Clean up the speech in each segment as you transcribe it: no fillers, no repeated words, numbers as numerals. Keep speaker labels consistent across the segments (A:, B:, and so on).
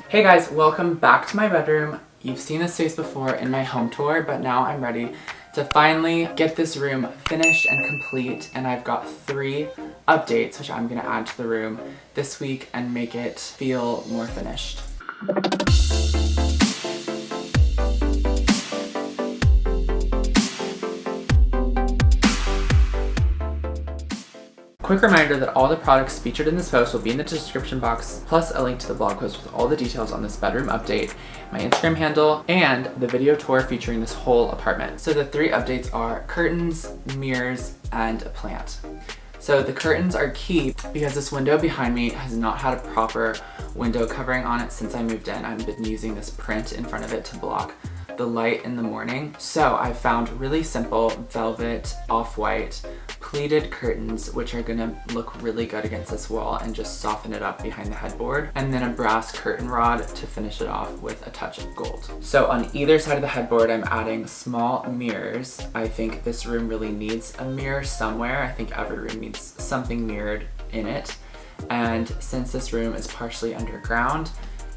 A: Hey guys, welcome back to my bedroom. You've seen this space before in my home tour, but now I'm ready to finally get this room finished and complete, and I've got 3 updates which I'm gonna add to the room this week and make it feel more finished. Quick reminder that all the products featured in this post will be in the description box, plus a link to the blog post with all the details on this bedroom update, my Instagram handle, and the video tour featuring this whole apartment. So the 3 updates are curtains, mirrors, and a plant. So the curtains are key because this window behind me has not had a proper window covering on it since I moved in. I've been using this print in front of it to block the light in the morning. So I found really simple velvet off-white pleated curtains, which are gonna look really good against this wall and just soften it up behind the headboard, and then a brass curtain rod to finish it off with a touch of gold. So on either side of the headboard, I'm adding small mirrors. I think this room really needs a mirror somewhere. I think every room needs something mirrored in it. And since this room is partially underground,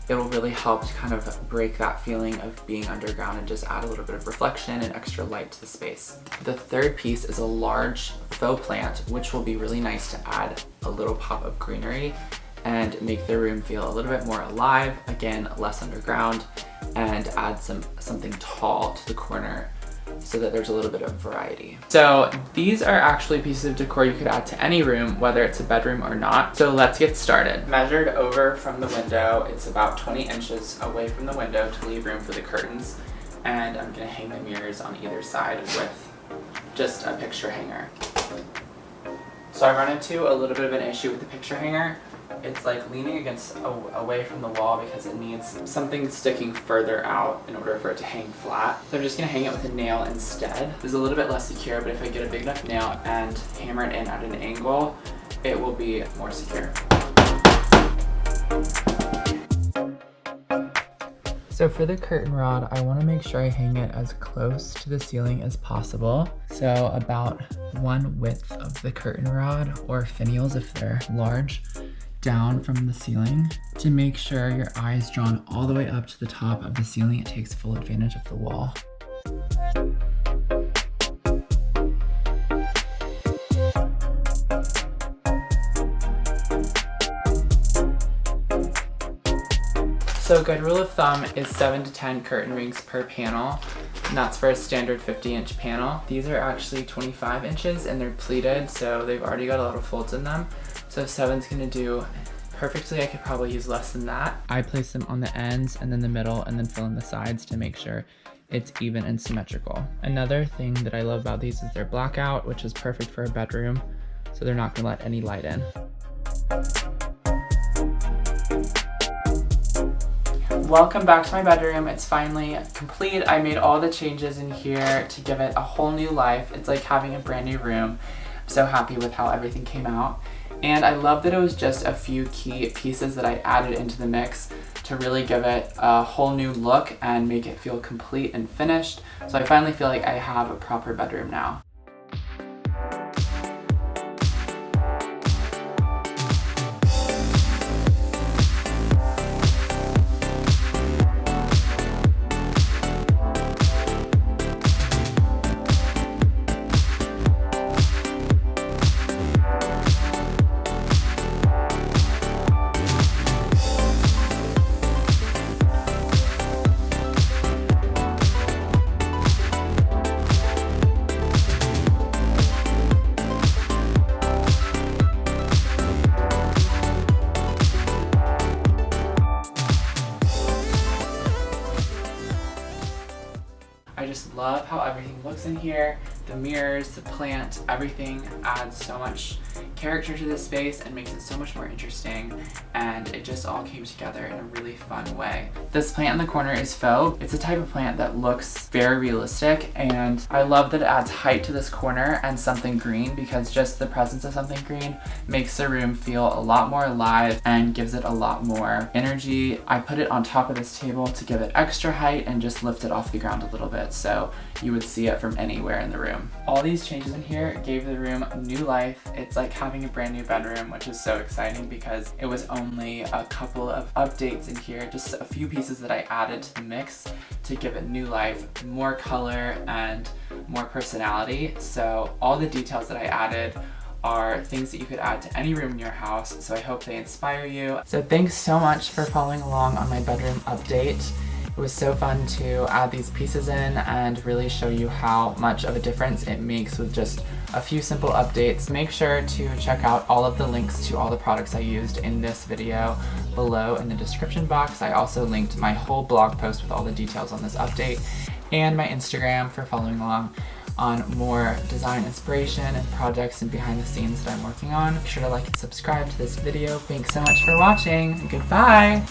A: it will really help to kind of break that feeling of being underground and just add a little bit of reflection and extra light to the space. The 3rd piece is a large faux plant, which will be really nice to add a little pop of greenery and make the room feel a little bit more alive, again, less underground, and add something tall to the corner so that there's a little bit of variety. So these are actually pieces of decor you could add to any room, whether it's a bedroom or not. So let's get started. Measured over from the window, it's about 20 inches away from the window to leave room for the curtains. And I'm gonna hang the mirrors on either side with just a picture hanger. So I run into a little bit of an issue with the picture hanger. It's like leaning away from the wall because it needs something sticking further out in order for it to hang flat. So I'm just gonna hang it with a nail instead. It's a little bit less secure, but if I get a big enough nail and hammer it in at an angle, it will be more secure. So for the curtain rod, I want to make sure I hang it as close to the ceiling as possible. So about 1 width of the curtain rod, or finials if they're large, down from the ceiling to make sure your eye is drawn all the way up to the top of the ceiling. It takes full advantage of the wall. So a good rule of thumb is 7 to 10 curtain rings per panel, and that's for a standard 50-inch panel. These are actually 25 inches and they're pleated, so they've already got a lot of folds in them. So 7's gonna do perfectly. I could probably use less than that. I place them on the ends and then the middle and then fill in the sides to make sure it's even and symmetrical. Another thing that I love about these is their blackout, which is perfect for a bedroom, so they're not gonna let any light in. Welcome back to my bedroom. It's finally complete. I made all the changes in here to give it a whole new life. It's like having a brand new room. I'm so happy with how everything came out. And I love that it was just a few key pieces that I added into the mix to really give it a whole new look and make it feel complete and finished. So I finally feel like I have a proper bedroom now. I just love how everything looks in here. The mirrors, the plant, everything adds so much character to this space and makes it so much more interesting, and it just all came together in a really fun way. This plant in the corner is faux. It's a type of plant that looks very realistic, and I love that it adds height to this corner and something green, because just the presence of something green makes the room feel a lot more alive and gives it a lot more energy. I put it on top of this table to give it extra height and just lift it off the ground a little bit so you would see it from anywhere in the room. All these changes in here gave the room new life. It's like having a brand new bedroom, which is so exciting because it was only a couple of updates in here, just a few pieces that I added to the mix to give it new life, more color, and more personality. So all the details that I added are things that you could add to any room in your house, so I hope they inspire you. So thanks so much for following along on my bedroom update. It was so fun to add these pieces in and really show you how much of a difference it makes with just a few simple updates. Make sure to check out all of the links to all the products I used in this video below in the description box. I also linked my whole blog post with all the details on this update and my Instagram for following along on more design inspiration and projects and behind the scenes that I'm working on. Make sure to like and subscribe to this video. Thanks so much for watching. Goodbye!